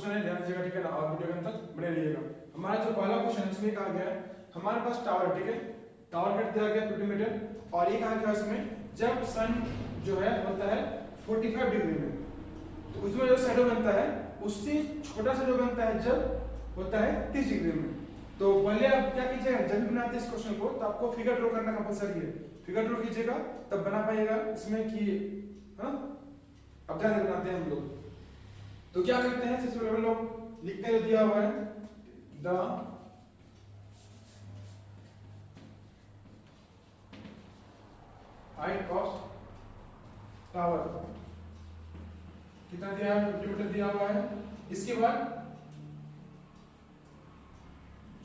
Question है, ध्यान दीजिएगा, ठीक है ना, और वीडियो के अंत तक बने रहिएगा। हमारा जो पहला क्वेश्चन है इसमें कहा गया है हमारे पास टावर, ठीक है, टावर कट दिया गया 50 मीटर, और ये कहा गया इसमें जब सन जो है होता है 45 डिग्री में, तो उसमें जो शैडो बनता है उससे छोटा शैडो बनता है जब होता है 30 डिग्री में। तो पहले आप क्या कीजिएगा, जब भी बनाते हैं इस क्वेश्चन को तो आपको फिगर ड्रॉ करना कंपलसरी है, फिगर ड्रॉ कीजिएगा तब बना पाइएगा इसमें कि, है ना। अब ध्यान से बनाते हैं हम लोग, तो क्या करते हैं, सबसे पहले हम लोग लिखते हैं, दिया हुआ है द हाइट ऑफ टावर, कितना दिया है, 50 मीटर दिया हुआ है। इसके बाद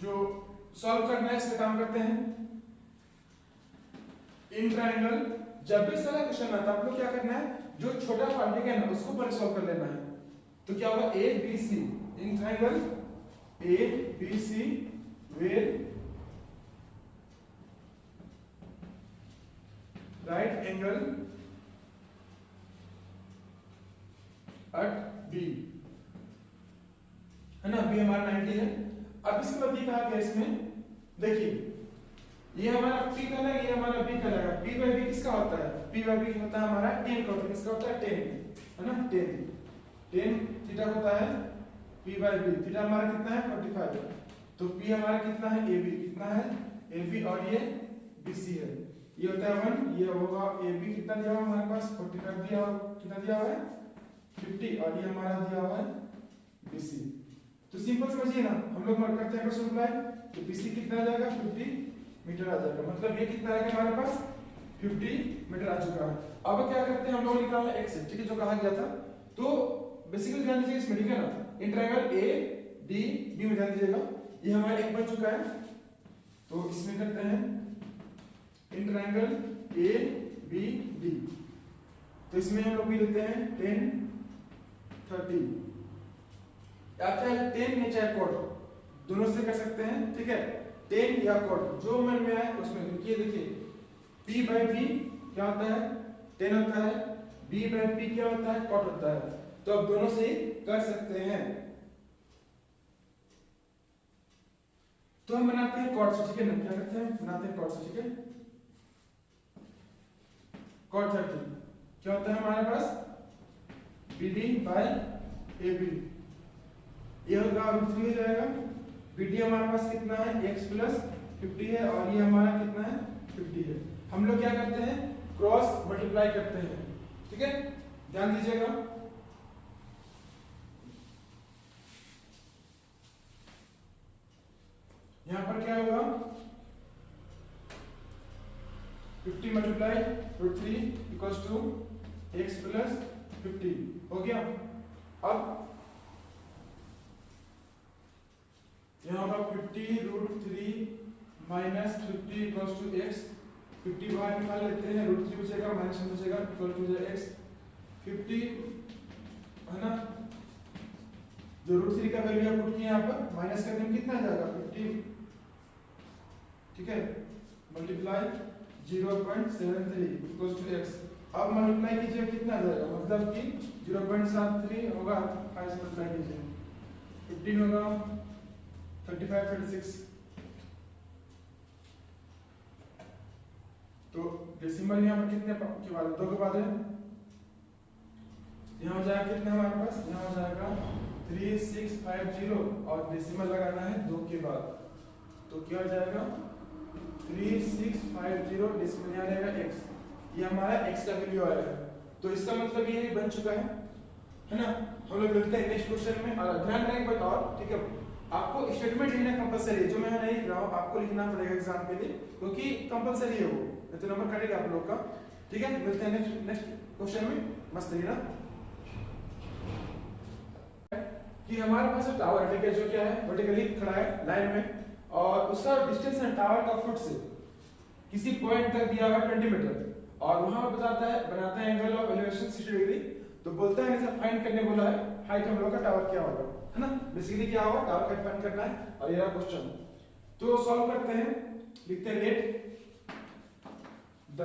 जो सॉल्व करना है इसका काम करते हैं, इन ट्रायंगल, जब भी सारा क्वेश्चन आता है आप लोग क्या करना है, जो छोटा पार्ट है ना उसको पहले सॉल्व कर लेना है। तो क्या होगा, A B C, in triangle A B C where right angle at B, है ना, बी हमारा 90 है। अब इसके बाद कहा गया इसमें, देखिए ये हमारा P कहलाएगा, ये हमारा B कहलाएगा। P बाई B किसका होता है, P बाई B होता है हमारा 10 का, किसका होता है 10, है ना, 10 थीटा होता है P बाई B, थीटा हमारा कितना है 45, तो P हमारा कितना है AB, कितना है AB, और ये BC है, ये होता है 1, ये होगा AB, कितना दिया हुआ हमारे पास 45 दिया हुआ, कितना दिया हुआ है 50, और ये हमारा दिया हुआ है BC। तो सिंपल समझिए ना, हम लोग मत करते हैं क्रॉस मल्टीप्लाई, तो BC कितना आ जाएगा 50 मीटर आ जाएगा, मतलब ये कितना आएगा हमारे पास 50 मीटर आ चुका है। अब क्या करते हैं हम लोग निकालना है x, ठीक है, जो कहा गया था। तो बेसिकली ध्यान दीजिए इसमें, ठीक है ना, in triangle A D B में ध्यान दीजिएगा, ये हमारा एक बन चुका है, तो इसमें करते हैं in triangle A B D, तो इसमें हम लोग भी लेते हैं 10 30, या चाहे 10 या चाहे कोड, दोनों से कर सकते हैं, ठीक है, 10 या कोड जो मन में आए उसमें लिखिए। देखिए P बाई B क्या होता है 10 होता है, B बाई P क्या होता है कोड होता है, तो अब दोनों से कर सकते हैं। तो हम बनाते हैं कोड से, ठीक है ना, क्या करते हैं बनाते हैं कोड से, ठीक है, कोड 30 क्या होता है हमारे पास BD बाई AB, ये होगा √3 हो जाएगा, BD हमारे पास कितना है x प्लस 50 है, और ये हमारा कितना है 50 है। हम लोग क्या करते हैं क्रॉस मल्टीप्लाई करते हैं, ठीक है, ध्यान दीजिएगा। यहां पर क्या होगा 50 multiply √3 equals to x plus 50 हो गया। अब यहाँ होगा 50 √3 माइनस 50 इक्वल्स टू x, 50 बाहर निकाल लेते हैं, √3 बचेगा माइनस बचेगा इक्वल टू x, 50 है ना, जो √3 का वैल्यू आप पुट किए यहाँ पर माइनस करने में कितना आ जाएगा 50, ठीक है, मल्टीप्लाई 0.73 इक्वल्स टू x। अब मल्टीप्लाई कीजिए कितना आ जाएगा, मतलब कि 0.73 होगा, 5 से मल्टीप्लाई कीजिए 15 होगा 35 36, तो डेसिमल यहाँ पर कितने के बाद 2 के बाद है, यहाँ हो जाएगा कितना हमारे पास, यहाँ हो जाएगा 3650, और डेसिमल लगाना है 2 के बाद, तो क्या हो जाएगा 3650, डेसिमल यहाँ रहेगा x, ये हमारा x का वैल्यू आएगा। तो इसका मतलब ये बन चुका है ना। हम लोग मिलते हैं नेक्स्ट क्वेश्चन में, और ध्यान रखें एक बात और, ठीक है, आपको स्टेटमेंट लिखना कंपलसरी है, जो मैं नहीं लिख रहा हूँ आपको लिखना पड़ेगा एग्जाम के लिए, क्योंकि कंपलसरी है वो, नहीं तो नंबर कटेगा आप लोग का, ठीक है। मिलते हैं नेक्स्ट क्वेश्चन में, मस्त रहिए ना। कि हमारे पास टावर है, ठीक है, जो क्या है वर्टिकली खड़ा है लाइन में, और उसका डिस्टेंस है टावर का फुट से किसी पॉइंट तक दिया हुआ 20 मीटर, और वहां पर बनाता है एंगल ऑफ एलिवेशन 60 डिग्री। तो बोलता है जैसे फाइंड करने बोला है हाइट हम लोग का टावर क्या होगा, है ना, बेसिकली क्या होगा टावर हाइट फाइंड करना है, और ये रहा क्वेश्चन। तो सॉल्व करते हैं, लिखते हैं let the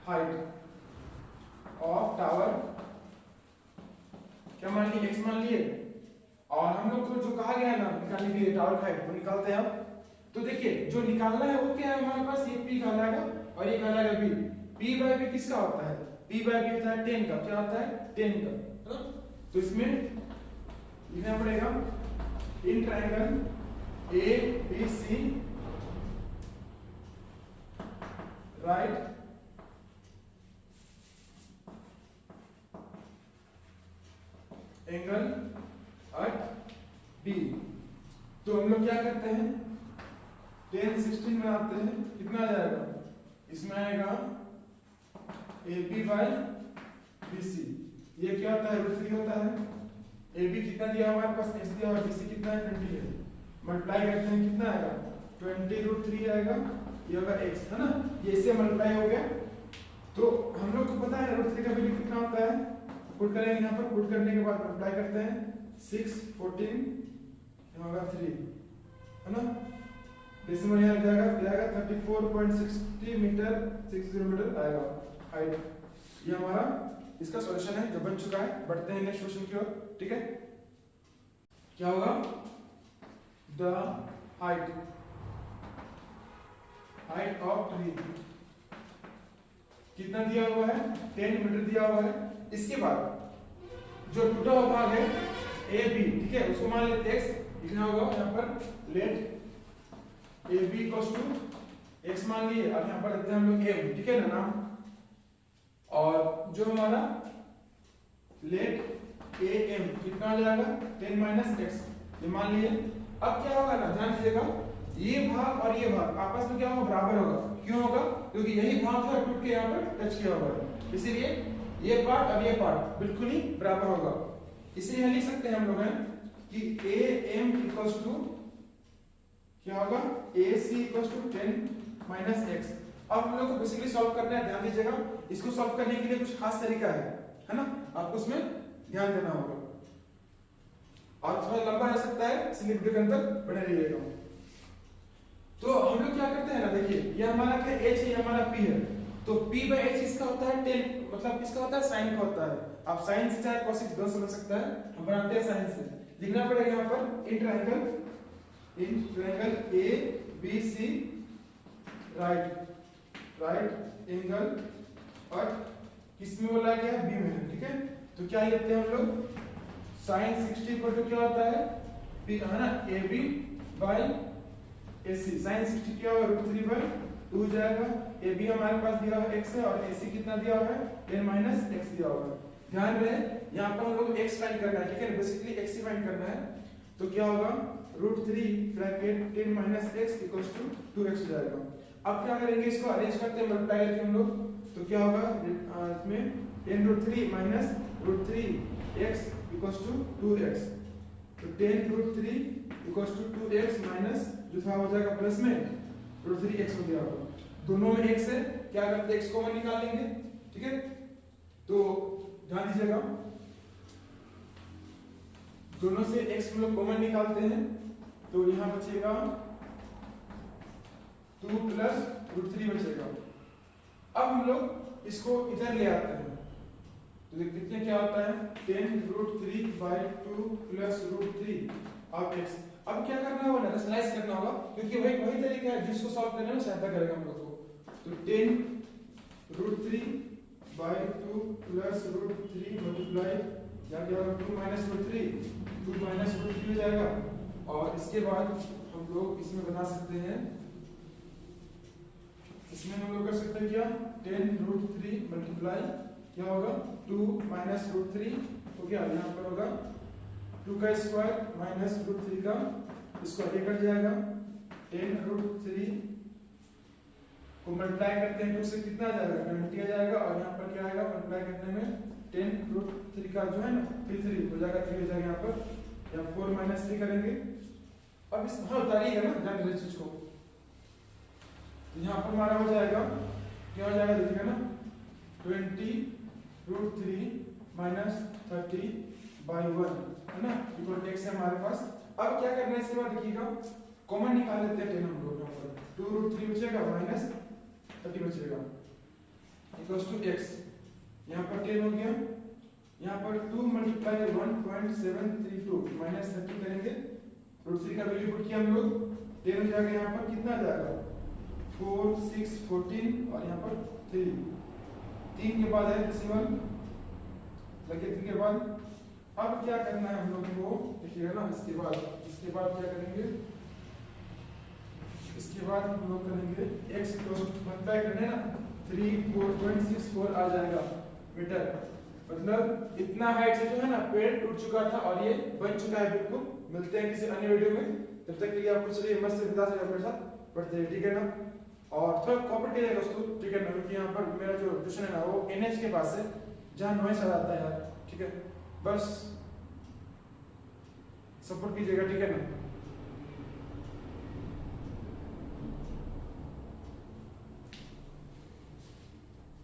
height of tower, क्या मान लिए x मान लिए, और हम लोग को जो कहा गया है ना निकालने के लिए टावर हाइट, वो निकालते हैं अब। तो देखिए जो निकालना है वो क्या है हमारे पास, ये p कहलाएगा और ये कहलाएगा b। p बाय b किसका होता है, p बाय b होता है 10 का, क्या होता है 10 का, है ना। तो इसमें लिखना पड़ेगा in triangle a b c right angle at b। तो हम लोग क्या करते हैं 10 16 बनाते हैं, कितना आ जाएगा, इसमें आएगा AB बाय BC, ये क्या होता है √3 होता है। AB कितना दिया हमारे पास x दिया और BC कितना है 20 है, मल्टीप्लाई करते हैं कितना आएगा 20 √3 आएगा, ये होगा x, है ना। ये इससे मल्टीप्लाई हो गया। तो हम लोग को पता है √3 का वैल्यू कितना होता है, पुट करेंगे यहाँ पर, पुट करने के बाद मल्टीप्लाई करते हैं 6 14 यहाँ होगा 3, है ना। डेसिमल यहाँ जाएगा 34.60 मीटर 60 मीटर आएगा हाइट। ये हमारा इसका सॉल्यूशन है जो बन चुका है। बढ़ते हैं नेक्स्ट क्वेश्चन की ओर, ठीक है। क्या होगा, द हाइट ऑफ ट्री कितना दिया हुआ है 10 मीटर दिया हुआ है। इसके बाद जो टूटा हुआ भाग है ए बी, ठीक है, उसको मान लेते x, लिखना होगा यहाँ पर let A B equals to x मान लिए, अब यहाँ पर लेते हैं हम लोग m, ठीक है ना नाम, और जो हमारा लेट ए एम कितना आ जाएगा 10 माइनस x, ये मान लिए। अब क्या होगा ना, ध्यान दीजिएगा, ये भाग और ये भाग आपस में क्या होगा, बराबर होगा। क्यों होगा, क्योंकि यही भाग जो है टूट के यहाँ पर टच किया हुआ है, इसीलिए ये पार्ट और ये पार्ट बिल्कुल ही बराबर होगा। इसलिए लिख सकते हैं हम लोग हैं कि ए एम इक्वल्स टू क्या होगा, ए सी इक्वल्स टू 10 माइनस x। अब हम लोग को बेसिकली सॉल्व करना है, ध्यान दीजिएगा, इसको सॉल्व करने के लिए कुछ खास तरीका है ना, आपको उसमें ध्यान देना होगा और थोड़ा लंबा रह सकता है, इसलिए वीडियो के अंदर बने रहिएगा। तो हम लोग क्या करते हैं ना, देखिए ये हमारा क्या h है, ये हमारा p है, तो p by h इसका होता है 10, मतलब किसका होता है, साइन का होता है। आप साइन से चाहे कोसिक दोनों समझ सकता है, हम बनाते हैं साइन से। लिखना पड़ेगा यहाँ पर इन triangle a b c right angle और किसमें बोला गया, b में, ठीक है। तो क्या लेते हैं हम लोग, sin 60 को क्या होता है p, है ना, ab by ac। sin 60 क्या होगा √3/2 जाएगा। ab हमारे पास दिया हुआ x है और ac कितना दिया हुआ है 10 माइनस x दिया हुआ है। ध्यान रहे यहाँ पर हम लोग x फाइंड करना है, ठीक है, बेसिकली x ही फाइंड करना है। तो क्या होगा √3 bracket 10 minus x equals to 2x जाएगा। अब क्या करेंगे, इसको अरेंज करते हैं मल्टीप्लाई करके हम लोग। तो क्या होगा इसमें 10√3 minus √3x equals to 2x। तो 10√3 इक्वल्स टू 2x माइनस जो था हो जाएगा प्लस में √3x हो गया होगा। दोनों में x है, क्या करते हैं x कॉमन निकाल लेंगे, ठीक है। तो ध्यान दीजिएगा, दोनों से x हम लोग कॉमन निकालते हैं, तो यहाँ बचेगा 2 प्लस √3 बचेगा। अब हम लोग इसको इधर ले आते हैं, तो देखते हैं क्या होता है 10√3/2 प्लस √3 ऑफ x। अब क्या करना होगा ना, स्लाइस करना होगा, क्योंकि वही तरीका है जिसको सॉल्व करने में सहायता करेगा हम लोग को। तो 10√3/2 प्लस √3 मल्टीप्लाई या क्या होगा 2 माइनस √3 हो जाएगा। और इसके बाद हम लोग इसमें बना सकते हैं, इसमें हम लोग कर सकते हैं क्या 10√3 मल्टीप्लाई क्या होगा 2 माइनस √3 हो गया, यहाँ पर होगा 2 का स्क्वायर माइनस √3 का स्क्वायर, ये कट जाएगा। 10√3 को मल्टीप्लाई करते हैं 2 से कितना आ जाएगा 20 आ जाएगा, और यहाँ पर क्या आएगा मल्टीप्लाई करने में 10√3 का जो है ना 3 हो जाएगा, 3 हो जाएगा यहाँ पर, या 4 माइनस 3 करेंगे। अब इस हाँ उतारिएगा ना, ध्यान दीजिए चीज को। यहाँ पर हमारा हो जाएगा क्या हो जाएगा देखिएगा ना 20√3 माइनस 30/1, है ना, इक्वल टू x है हमारे पास। अब क्या करना है, इसके बाद देखिएगा कॉमन निकाल लेते हैं 10 हम लोग। यहाँ पर 2√3 बचेगा माइनस 30 बचेगा इक्वल टू x, यहाँ पर 10 हो गया यहाँ पर 2 मल्टीप्लाई 1.732 माइनस 30 करेंगे, रूट 3 का वैल्यू पुट किया हम लोग, 10 हो जाएगा, यहाँ पर कितना आ जाएगा 4 6 14 और यहाँ पर 3 के बाद है डेसिमल लगे, 3 के बाद अब क्या करना है हम लोग को देखिएगा ना, इसके बाद क्या करेंगे, इसके बाद हम लोग करेंगे x को मल्टीप्लाई करने ना, 34.64 आ जाएगा मीटर, मतलब इतना हाइट से जो है ना पेड़ टूट चुका था और ये बन चुका है बिल्कुल। मिलते हैं किसी अन्य वीडियो में, तब तक के लिए आपको चलिए मस्त से बिता सकते मेरे साथ पढ़ते हैं, ठीक है ना। और थोड़ा कॉपरेट कीजिएगा दोस्तों, ठीक है ना, क्योंकि यहाँ पर मेरा जो ट्यूशन है ना वो NH के पास है जहाँ नॉइस आ जाता है यार, ठीक है, बस सपोर्ट कीजिएगा, ठीक है ना।